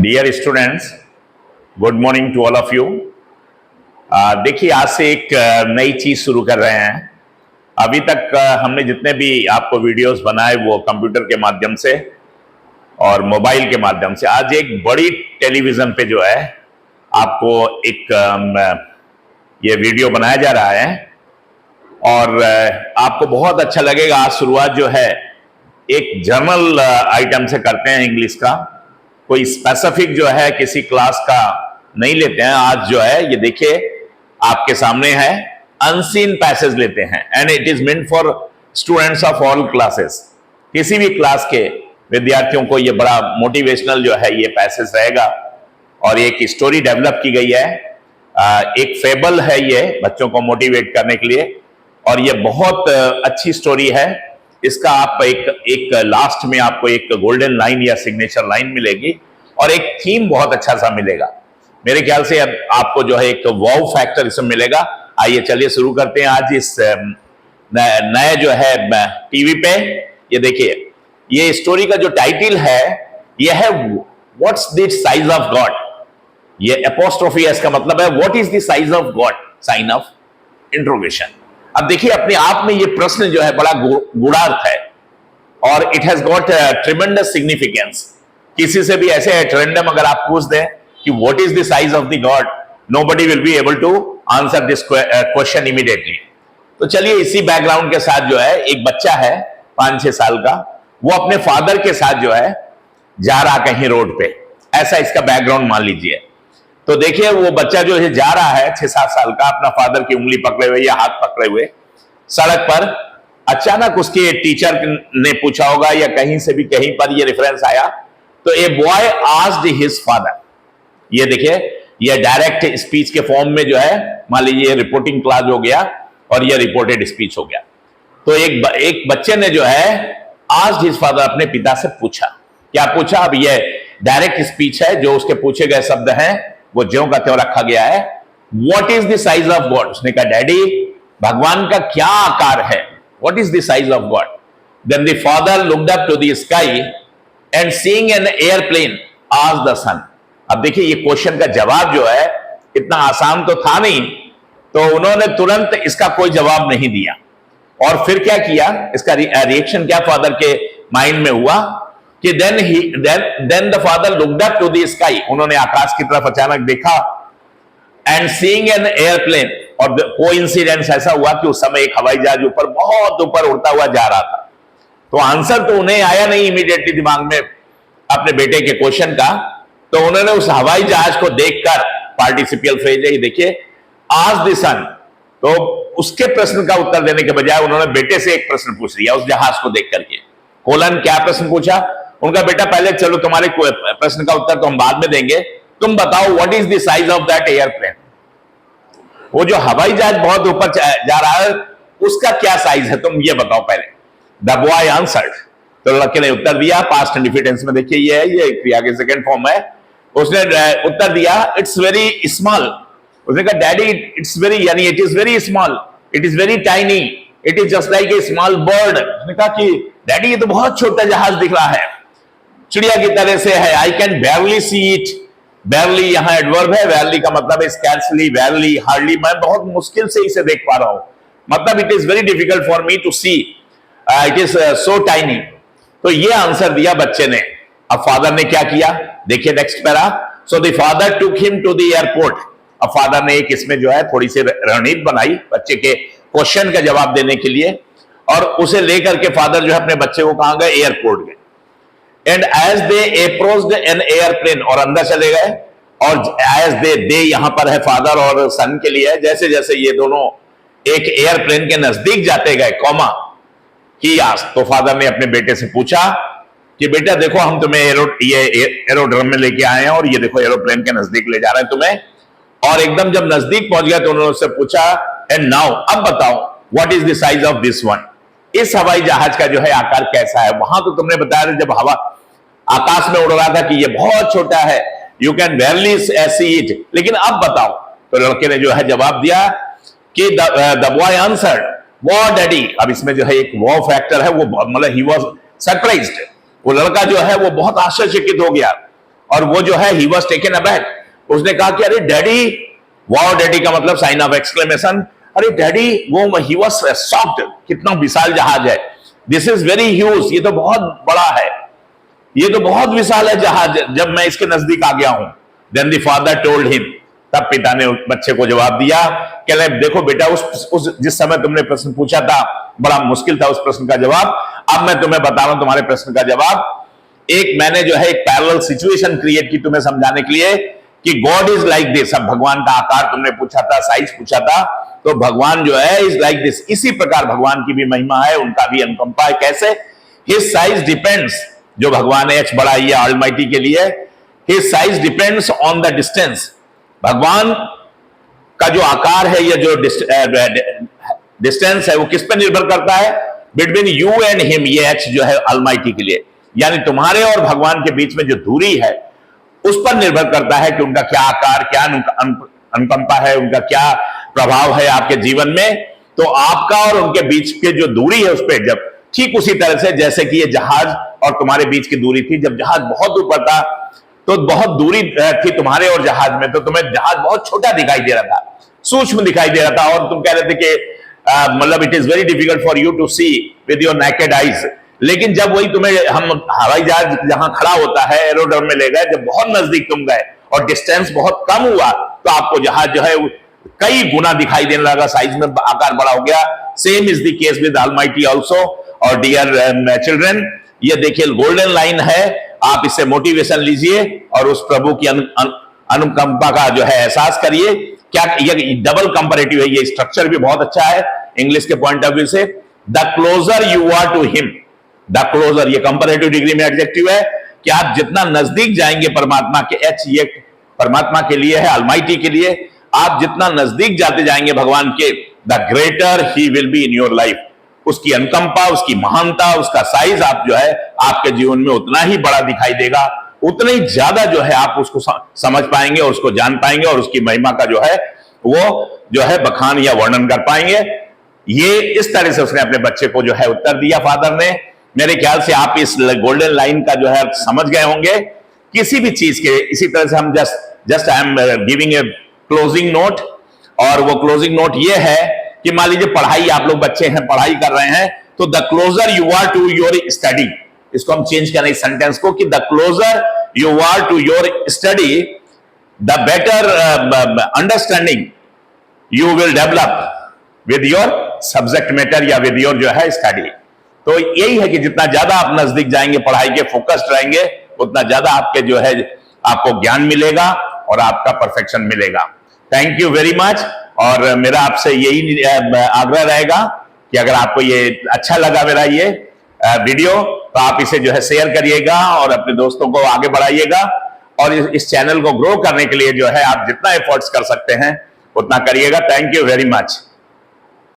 Dear students, good morning to all of you. देखिए, आज से एक नई चीज शुरू कर रहे हैं। अभी तक हमने जितने भी आपको वीडियोस बनाए वो कंप्यूटर के माध्यम से और मोबाइल के माध्यम से। आज एक बड़ी टेलीविजन पे जो है आपको एक ये वीडियो बनाया जा रहा है और आपको बहुत अच्छा लगेगा। आज शुरुआत जो है एक जर्नल आइटम से करते हैं इंग्लिश का। कोई स्पेसिफिक जो है किसी क्लास का नहीं लेते हैं। आज जो है ये देखिए आपके सामने है, अनसीन पैसेज लेते हैं and it is meant for students of all classes. किसी भी क्लास के विद्यार्थियों को ये बड़ा मोटिवेशनल जो है ये पैसेज रहेगा और एक स्टोरी डेवलप की गई है। एक फेबल है ये बच्चों को मोटिवेट करने के लिए और ये बहुत अच्छी स्टोरी है। इसका आप एक लास्ट में आपको एक गोल्डन लाइन या सिग्नेचर लाइन मिलेगी और एक थीम बहुत अच्छा सा मिलेगा। मेरे ख्याल से अब आपको जो है एक वाव फैक्टर इसमें मिलेगा। आइए चलिए शुरू करते हैं आज इस नए जो है टीवी पे। ये देखिए, ये स्टोरी का जो टाइटल है ये है what's the size of God. ये एपोस्ट्रोफी है, इसका मतलब है what is the size of God, sign of interrogation. अब देखिए, अपने आप में ये प्रश्न जो है बड़ा गूढ़ार्थ है और it has got tremendous significance. किसी से भी ऐसे रैंडम अगर आप पूछ दें कि what is the size of the God, nobody will be able to answer this question immediately. तो चलिए, इसी बैकग्राउंड के साथ जो है एक बच्चा है 5-6 साल का, वो अपने फादर के साथ जो है जा रहा कहीं रोड पे, ऐसा इसका बैकग्राउंड मान लीजिए। तो देखिए, वो बच्चा जो है जा रहा है 6-7 साल का, अपना फादर की उंगली पकड़े हुए या हाथ पकड़े हुए सड़क पर। अचानक उसके टीचर ने पूछा होगा या कहीं से भी कहीं पर ये रेफरेंस आया, तो a boy asked his father. ये देखिए, ये डायरेक्ट स्पीच के फॉर्म में जो है, मान लीजिए रिपोर्टिंग क्लास हो गया और ये रिपोर्टेड स्पीच हो गया। तो एक बच्चे ने जो है आस्क्ड हिज फादर, अपने पिता से पूछा। क्या पूछा? अब ये डायरेक्ट स्पीच है, जो उसके पूछे गए शब्द हैं वो ज्यों का त्यों रखा गया है। What is the size of God? उसने कहा, डैडी भगवान का क्या आकार है? What is the size of God? Then the father looked up to the sky and seeing an airplane asked the son. अब देखिए, ये क्वेश्चन का जवाब जो है इतना आसान तो था नहीं, तो उन्होंने तुरंत इसका कोई जवाब नहीं दिया। और फिर क्या किया, इसका रिएक्शन क्या फादर के माइंड में हुआ कि then the father looked up to the sky. उन्होंने आकाश की तरफ अचानक देखा एंड सीइंग एन एयरप्लेन, और कोइंसिडेंस ऐसा हुआ कि उस समय एक हवाई जहाज ऊपर, बहुत ऊपर उड़ता हुआ जा रहा था। तो आंसर तो उन्हें आया नहीं इमीडिएटली दिमाग में अपने बेटे के क्वेश्चन का, तो उन्होंने उस हवाई जहाज को देखकर, पार्टिसिपियल फ्रेज है ये देखिए, आस्क्ड द सन। तो उसके प्रश्न का उत्तर देने के बजाय उन्होंने बेटे से एक प्रश्न पूछ लिया उस जहाज को देख करके। कोलन क्या प्रश्न पूछा? उनका बेटा, पहले चलो तुम्हारे प्रश्न का उत्तर तो हम बाद में देंगे, तुम बताओ what is the size of that airplane. वो जो हवाई जहाज बहुत ऊपर जा रहा है उसका क्या साइज है, तुम ये बताओ पहले। द बॉय आंसर्ड, तो लड़के ने उत्तर दिया। पास्ट इंडिफिडेंस में देखिए ये है, ये क्रिया के सेकंड फॉर्म है। उसने उत्तर दिया, इट्स वेरी स्मॉल। उसने कहा, डैडी इट्स वेरी, यानी it is very small, it is very tiny, it is just like a small bird. उसने कहा कि डैडी ये तो बहुत छोटा जहाज दिख रहा है, चिड़िया की तरह से है। I can बैरली see it. बैरली यहां एडवर्ब है, बैरली का मतलब है स्कैर्सली, बैरली, हार्डली। मैं बहुत मुश्किल से इसे देख पा रहा हूं, मतलब it is very difficult for me to see, it is so tiny. तो ये आंसर दिया बच्चे ने। अब फादर ने क्या किया, देखिए next para. So the father took him to the airport. अब फादर ने एक इसमें जो है थोड़ी सी रणनीति बनाई बच्चे के क्वेश्चन का जवाब देने के लिए, और उसे लेकर के फादर जो है अपने बच्चे को कहां गए, एयरपोर्ट गए। And as they approached an airplane, और अंदर चले गए। और एज दे यहां पर है फादर और सन के लिए, जैसे जैसे ये दोनों एक एयरप्लेन के नजदीक जाते गए, कॉमा ही आस्क्ड, तो फादर ने अपने बेटे से पूछा कि बेटा देखो, हम तुम्हें एरोड्रम में लेके आए हैं और ये देखो एरोप्लेन के नजदीक ले जा रहे हैं तुम्हें। और एकदम जब नजदीक पहुंच गया तो उन्होंने उससे पूछा, एंड नाउ, अब बताओ what is the size of this one. इस हवाई जहाज का जो है आकार कैसा है? वहां तो तुमने बताया जब हवा आकाश में उड़ रहा था कि ये बहुत छोटा है, यू कैन बैरली सी इट, लेकिन अब बताओ। तो लड़के ने जो है जवाब दिया कि द बॉय आंसर्ड, वाह डैडी। अब इसमें जो है एक वाह फैक्टर है, वो मतलब ही वाज सरप्राइज्ड। वो लड़का जो है वो बहुत आश्चर्यचकित हो गया और वो जो है ही वॉज टेकन अबैक, उसने कहा कि अरे डैडी, वाओ डैडी का मतलब साइन ऑफ एक्सक्लेमेशन, अरे डैडी, वो ही वॉज शॉक्ड, कितना विशाल जहाज है, दिस इज वेरी ह्यूज, ये तो बहुत बड़ा है, ये तो बहुत विशाल है जहाज, जब मैं इसके नजदीक आ गया हूं। Then the father told him, तब पिता ने बच्चे को जवाब दिया कि देखो बेटा, उस जिस समय तुमने प्रश्न पूछा था बड़ा मुश्किल था उस प्रश्न का जवाब, अब मैं तुम्हें बता रहा हूं तुम्हारे प्रश्न का जवाब। एक मैंने जो है एक पैरेलल सिचुएशन क्रिएट की तुम्हें समझाने के लिए कि गॉड इज लाइक दिस। अब भगवान का आकार तुमने पूछा था, साइज पूछा था, तो भगवान जो है इज लाइक दिस। इसी प्रकार भगवान की भी महिमा है, उनका भी अनुकंपा है। कैसे? हिज साइज डिपेंड्स, जो भगवान है एच बड़ा ही ऑलमाइटी के लिए, his size depends on the distance. भगवान का जो आकार है या जो डिस्टेंस है वो किस पर निर्भर करता है? बिटवीन यू एंड हिम, ये एच जो है ऑलमाइटी के लिए, यानी तुम्हारे और भगवान के बीच में जो दूरी है उस पर निर्भर करता है कि उनका क्या आकार, क्या अनुकंपा है, उनका क्या प्रभाव है आपके जीवन में। तो आपका और उनके बीच के जो दूरी है उस पर, जब ठीक उसी तरह से जैसे कि ये जहाज और तुम्हारे बीच की दूरी थी, जब जहाज बहुत ऊपर था तो बहुत दूरी थी तुम्हारे और जहाज में, तो तुम्हें जहाज बहुत छोटा दिखाई दे रहा था, सूक्ष्म दिखाई दे रहा था, और तुम कह रहे थे कि मतलब it is very difficult for you to see with your naked eyes. लेकिन जब वही तुम्हें, हम हवाई जहाज जहां खड़ा होता है एरोड्रोम में ले गए, जब बहुत नजदीक तुम गए और डिस्टेंस बहुत कम हुआ, तो आपको जहाज जो है कई गुना दिखाई देने लगा, साइज में आकार बड़ा हो गया। Same is the case with almighty also. और डियर चिल्ड्रन, ये देखिए गोल्डन लाइन है, आप इससे मोटिवेशन लीजिए और उस प्रभु की अनुकंपा का जो है एहसास करिए। क्या ये डबल कंपैरेटिव है, ये स्ट्रक्चर भी बहुत अच्छा है इंग्लिश के पॉइंट ऑफ व्यू से। The closer you are to him, the closer, ये कंपैरेटिव डिग्री में एडजेक्टिव है कि आप जितना नजदीक जाएंगे परमात्मा के, एच ये परमात्मा के लिए है, अलमाइटी के लिए, आप जितना नजदीक जाते जाएंगे भगवान के, the greater he will be in your life. उसकी अनुकंपा, उसकी महानता, उसका साइज आप जो है आपके जीवन में उतना ही बड़ा दिखाई देगा, उतना ही ज्यादा जो है आप उसको समझ पाएंगे और उसको जान पाएंगे और उसकी महिमा का जो है वो जो है बखान या वर्णन कर पाएंगे। ये इस तरह से उसने अपने बच्चे को जो है उत्तर दिया फादर ने। मेरे ख्याल से आप इस गोल्डन लाइन का जो है समझ गए होंगे किसी भी चीज के। इसी तरह से हम just I am giving a closing note, और वो क्लोजिंग नोट ये है कि मान लीजिए पढ़ाई, आप लोग बच्चे हैं, पढ़ाई कर रहे हैं, तो the closer you are to your study, इसको हम चेंज करें इस सेंटेंस को कि the closer you are to your study, the better understanding you will develop with your subject matter या विद योर जो है स्टडी। तो यही है कि जितना ज्यादा आप नजदीक जाएंगे, पढ़ाई के फोकस्ड रहेंगे, उतना ज्यादा आपके जो है आपको ज्ञान मिलेगा और आपका परफेक्शन मिलेगा। Thank you very much. और मेरा आपसे यही आग्रह रहेगा कि अगर आपको ये अच्छा लगा मेरा ये वीडियो, तो आप इसे जो है शेयर करिएगा और अपने दोस्तों को आगे बढ़ाइएगा। और इस चैनल को ग्रो करने के लिए जो है आप जितना एफर्ट्स कर सकते हैं उतना करिएगा। Thank you very much.